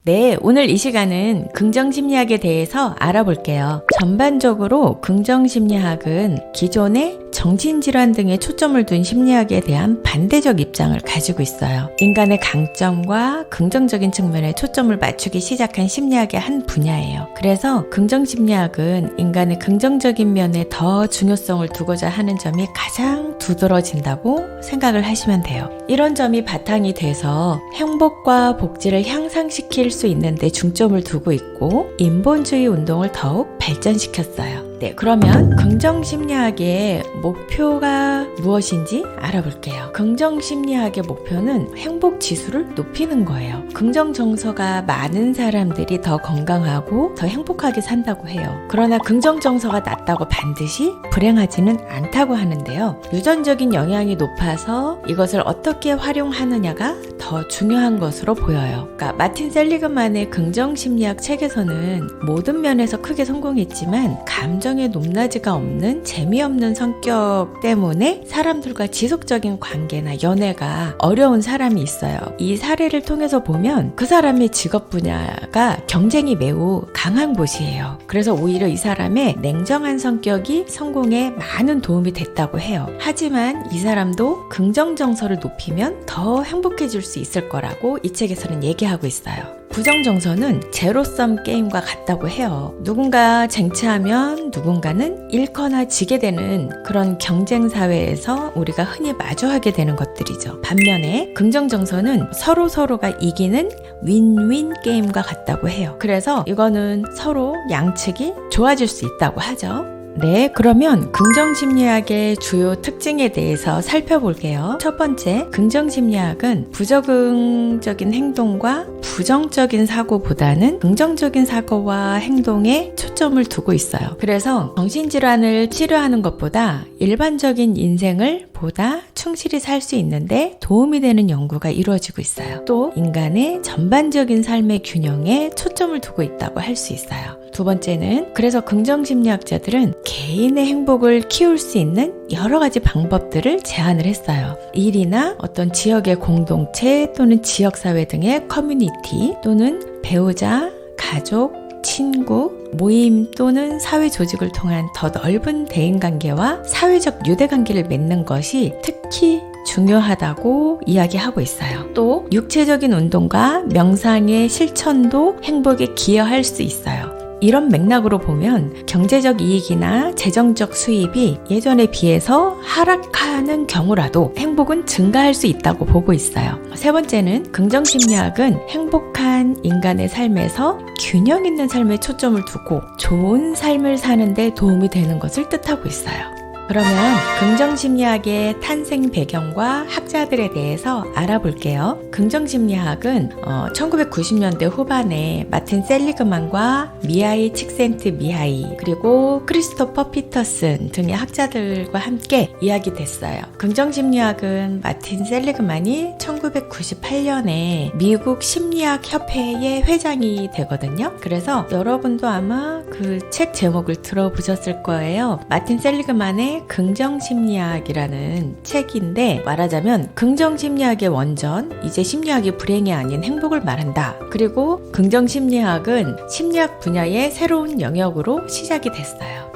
네, 오늘 이 시간은 긍정심리학에 대해서 알아볼게요. 전반적으로 긍정심리학은 기존의 정신질환 등에 초점을 둔 심리학에 대한 반대적 입장을 가지고 있어요. 인간의 강점과 긍정적인 측면에 초점을 맞추기 시작한 심리학의 한 분야예요. 그래서 긍정심리학은 인간의 긍정적인 면에 더 중요성을 두고자 하는 점이 가장 두드러진다고 생각을 하시면 돼요. 이런 점이 바탕이 돼서 행복과 복지를 향상시킬 수 있는데 중점을 두고 있고 인본주의 운동을 더욱 발전시켰어요. 네, 그러면 긍정심리학의 목표가 무엇인지 알아볼게요. 긍정심리학의 목표는 행복지수를 높이는 거예요. 긍정정서가 많은 사람들이 더 건강하고 더 행복하게 산다고 해요. 그러나 긍정정서가 낮다고 반드시 불행하지는 않다고 하는데요. 유전적인 영향이 높아서 이것을 어떻게 활용하느냐가 더 중요한 것으로 보여요. 그러니까 마틴 셀리그만의 긍정심리학 책에서는 모든 면에서 크게 성공했지만 감정의 높낮이가 없는 재미없는 성격 때문에 사람들과 지속적인 관계나 연애가 어려운 사람이 있어요. 이 사례를 통해서 보면 그 사람의 직업 분야가 경쟁이 매우 강한 곳이에요. 그래서 오히려 이 사람의 냉정한 성격이 성공에 많은 도움이 됐다고 해요. 하지만 이 사람도 긍정정서를 높이면 더 행복해질 수 있을 거라고 이 책에서는 얘기하고 있어요. 부정정서는 제로섬 게임과 같다고 해요. 누군가 쟁취하면 누군가는 잃거나 지게 되는 그런 경쟁사회에서 우리가 흔히 마주하게 되는 것들이죠. 반면에 긍정정서는 서로가 이기는 윈윈 게임과 같다고 해요. 그래서 이거는 서로 양측이 좋아질 수 있다고 하죠. 네, 그러면 긍정심리학의 주요 특징에 대해서 살펴볼게요. 첫 번째, 긍정심리학은 부적응적인 행동과 부정적인 사고보다는 긍정적인 사고와 행동에 초점을 두고 있어요. 그래서 정신질환을 치료하는 것보다 일반적인 인생을 보다 충실히 살 수 있는데 도움이 되는 연구가 이루어지고 있어요. 또 인간의 전반적인 삶의 균형에 초점을 두고 있다고 할 수 있어요. 두 번째는 그래서 긍정심리학자들은 개인의 행복을 키울 수 있는 여러 가지 방법들을 제안을 했어요. 일이나 어떤 지역의 공동체 또는 지역사회 등의 커뮤니티 또는 배우자, 가족, 친구, 모임 또는 사회 조직을 통한 더 넓은 대인관계와 사회적 유대관계를 맺는 것이 특히 중요하다고 이야기하고 있어요. 또 육체적인 운동과 명상의 실천도 행복에 기여할 수 있어요. 이런 맥락으로 보면 경제적 이익이나 재정적 수입이 예전에 비해서 하락하는 경우라도 행복은 증가할 수 있다고 보고 있어요. 세 번째는 긍정심리학은 행복한 인간의 삶에서 균형 있는 삶에 초점을 두고 좋은 삶을 사는 데 도움이 되는 것을 뜻하고 있어요. 그러면 긍정심리학의 탄생 배경과 학자들에 대해서 알아볼게요. 긍정심리학은 1990년대 후반에 마틴 셀리그만과 미하이 칙센트미하이 그리고 크리스토퍼 피터슨 등의 학자들과 함께 이야기됐어요. 긍정심리학은 마틴 셀리그만이 1998년에 미국 심리학협회의 회장이 되거든요. 그래서 여러분도 아마 그 책 제목을 들어보셨을 거예요. 마틴 셀리그만의 긍정심리학이라는 책인데 말하자면 긍정심리학의 원전, 이제 심리학이 불행이 아닌 행복을 말한다. 그리고 긍정심리학은 심리학 분야의 새로운 영역으로 시작이 됐어요.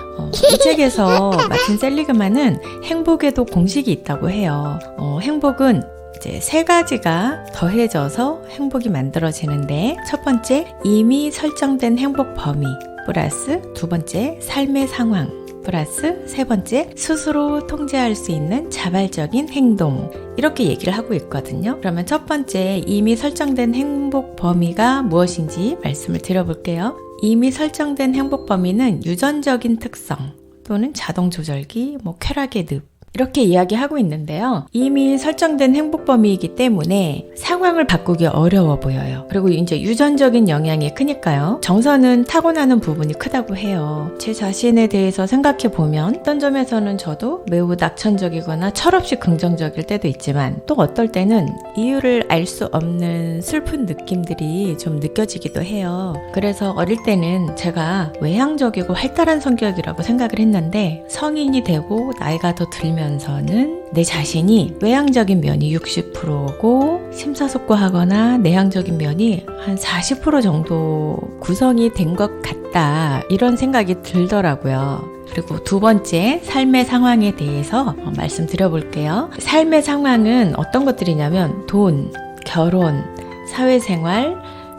이 책에서 마틴 셀리그만은 행복에도 공식이 있다고 해요. 행복은 이제 세 가지가 더해져서 행복이 만들어지는데 첫 번째, 이미 설정된 행복 범위 플러스 두 번째, 삶의 상황 플러스 세 번째, 스스로 통제할 수 있는 자발적인 행동. 이렇게 얘기를 하고 있거든요. 그러면 첫 번째, 이미 설정된 행복 범위가 무엇인지 말씀을 드려볼게요. 이미 설정된 행복 범위는 유전적인 특성 또는 자동 조절기, 쾌락의 늪 이렇게 이야기하고 있는데요. 이미 설정된 행복 범위이기 때문에 상황을 바꾸기 어려워 보여요. 그리고 이제 유전적인 영향이 크니까요. 정서는 타고나는 부분이 크다고 해요. 제 자신에 대해서 생각해 보면 어떤 점에서는 저도 매우 낙천적이거나 철없이 긍정적일 때도 있지만 또 어떨 때는 이유를 알 수 없는 슬픈 느낌들이 좀 느껴지기도 해요. 그래서 어릴 때는 제가 외향적이고 활달한 성격이라고 생각을 했는데 성인이 되고 나이가 더 들면 살면서는 내 자신이 외향적인 면이 60%고 심사숙고하거나 내향적인 면이 한 40% 정도 구성이 된 것 같다, 이런 생각이 들더라고요. 그리고 두 번째, 삶의 상황에 대해서 말씀드려볼게요. 삶의 상황은 어떤 것들이냐면 돈, 결혼, 사회생활,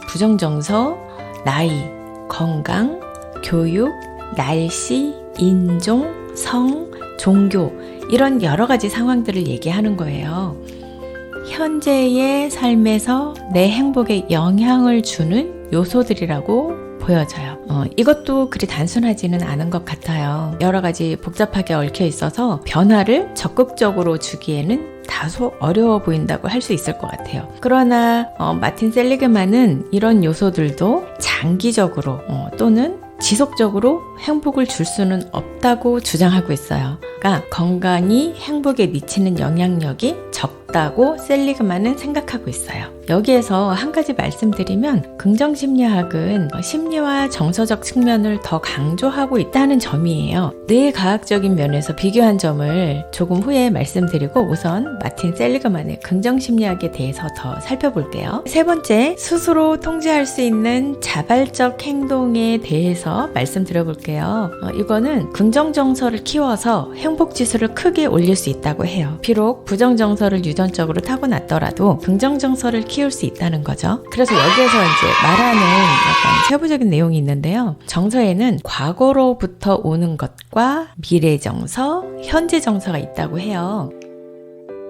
부정정서, 나이, 건강, 교육, 날씨, 인종, 성, 종교, 이런 여러 가지 상황들을 얘기하는 거예요. 현재의 삶에서 내 행복에 영향을 주는 요소들이라고 보여져요. 이것도 그리 단순하지는 않은 것 같아요. 여러 가지 복잡하게 얽혀 있어서 변화를 적극적으로 주기에는 다소 어려워 보인다고 할 수 있을 것 같아요. 그러나 마틴 셀리그만은 이런 요소들도 장기적으로 또는 지속적으로 행복을 줄 수는 없다고 주장하고 있어요. 그러니까 건강이 행복에 미치는 영향력이 적다고 셀리그만은 생각하고 있어요. 여기에서 한 가지 말씀드리면, 긍정심리학은 심리와 정서적 측면을 더 강조하고 있다는 점이에요. 뇌과학적인 면에서 비교한 점을 조금 후에 말씀드리고 우선 마틴 셀리그만의 긍정심리학에 대해서 더 살펴볼게요. 세 번째, 스스로 통제할 수 있는 자발적 행동에 대해서 말씀드려볼게요. 이거는 긍정정서를 키워서 행복지수를 크게 올릴 수 있다고 해요. 비록 부정정서를 유전적으로 타고났더라도 긍정정서를 키울 수 있다는 거죠. 그래서 여기에서 이제 말하는 약간 세부적인 내용이 있는데요. 정서에는 과거로부터 오는 것과 미래 정서, 현재 정서가 있다고 해요.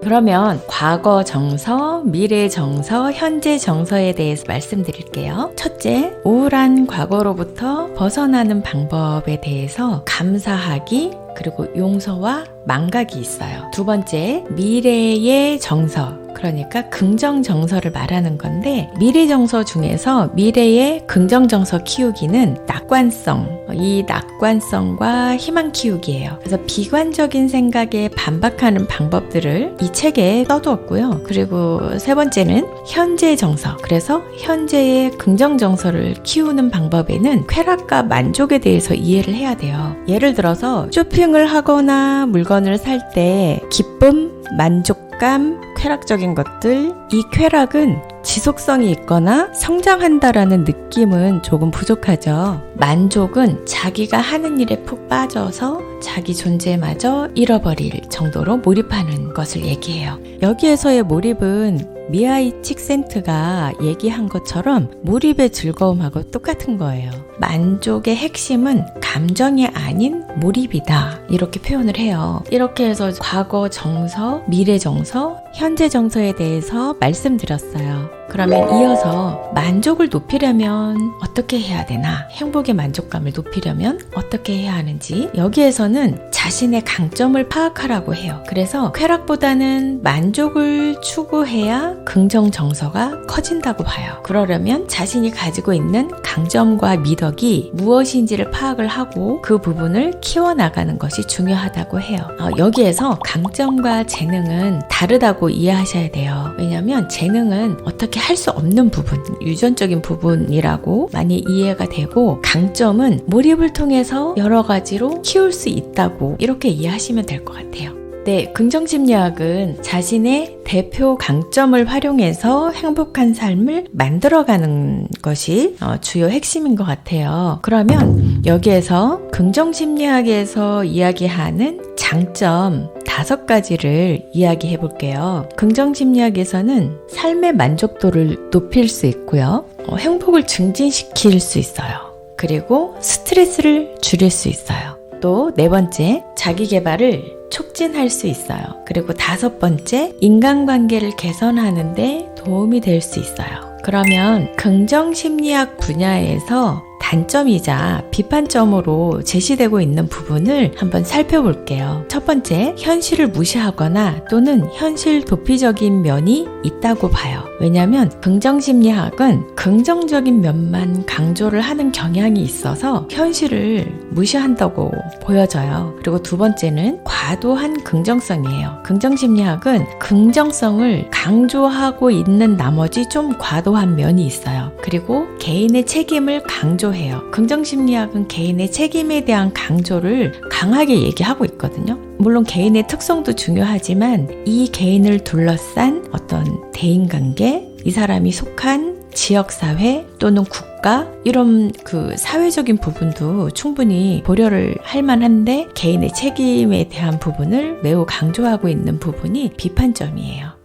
그러면 과거 정서, 미래 정서, 현재 정서에 대해서 말씀드릴게요. 첫째, 우울한 과거로부터 벗어나는 방법에 대해서 감사하기, 그리고 용서와 망각이 있어요. 두 번째, 미래의 정서, 그러니까 긍정 정서를 말하는 건데, 미래 정서 중에서 미래의 긍정 정서 키우기는 낙관성, 이 낙관성과 희망 키우기예요. 그래서 비관적인 생각에 반박하는 방법들을 이 책에 써두었고요. 그리고 세 번째는 현재 정서, 그래서 현재의 긍정 정서를 키우는 방법에는 쾌락과 만족에 대해서 이해를 해야 돼요. 예를 들어서 쇼핑을 하거나 물건을 살 때 기쁨, 만족감, 쾌락적인 것들, 이 쾌락은 지속성이 있거나 성장한다라는 느낌은 조금 부족하죠. 만족은 자기가 하는 일에 푹 빠져서 자기 존재마저 잃어버릴 정도로 몰입하는 것을 얘기해요. 여기에서의 몰입은 미하이 칙센트가 얘기한 것처럼 몰입의 즐거움하고 똑같은 거예요. 만족의 핵심은 감정이 아닌 몰입이다, 이렇게 표현을 해요. 이렇게 해서 과거 정서, 미래 정서, 현재 정서에 대해서 말씀드렸어요. 그러면 이어서 만족을 높이려면 어떻게 해야 되나, 행복의 만족감을 높이려면 어떻게 해야 하는지, 여기에서는 자신의 강점을 파악하라고 해요. 그래서 쾌락보다는 만족을 추구해야 긍정 정서가 커진다고 봐요. 그러려면 자신이 가지고 있는 강점과 미덕이 무엇인지를 파악을 하고 그 부분을 키워나가는 것이 중요하다고 해요. 여기에서 강점과 재능은 다르다고 이해하셔야 돼요. 왜냐하면 재능은 어떻게 할 수 없는 부분, 유전적인 부분이라고 많이 이해가 되고, 강점은 몰입을 통해서 여러 가지로 키울 수 있다고 이렇게 이해하시면 될 것 같아요. 네, 긍정심리학은 자신의 대표 강점을 활용해서 행복한 삶을 만들어가는 것이 주요 핵심인 것 같아요. 그러면 여기에서 긍정심리학에서 이야기하는 장점 5가지를 이야기해 볼게요. 긍정심리학에서는 삶의 만족도를 높일 수 있고요. 행복을 증진시킬 수 있어요. 그리고 스트레스를 줄일 수 있어요. 또 네 번째, 자기 개발을 촉진할 수 있어요. 그리고 5번째, 인간관계를 개선하는 데 도움이 될 수 있어요. 그러면 긍정심리학 분야에서 단점이자 비판점으로 제시되고 있는 부분을 한번 살펴볼게요. 첫 번째, 현실을 무시하거나 또는 현실 도피적인 면이 있다고 봐요. 왜냐하면 긍정심리학은 긍정적인 면만 강조를 하는 경향이 있어서 현실을 무시한다고 보여져요. 그리고 두 번째는 과도한 긍정성이에요. 긍정심리학은 긍정성을 강조하고 있는 나머지 좀 과도한 면이 있어요. 그리고 개인의 책임을 강조해요. 긍정심리학은 개인의 책임에 대한 강조를 강하게 얘기하고 있거든요. 물론 개인의 특성도 중요하지만 이 개인을 둘러싼 어떤 대인관계, 이 사람이 속한 지역사회 또는 국가, 이런 그 사회적인 부분도 충분히 고려를 할 만한데 개인의 책임에 대한 부분을 매우 강조하고 있는 부분이 비판점이에요.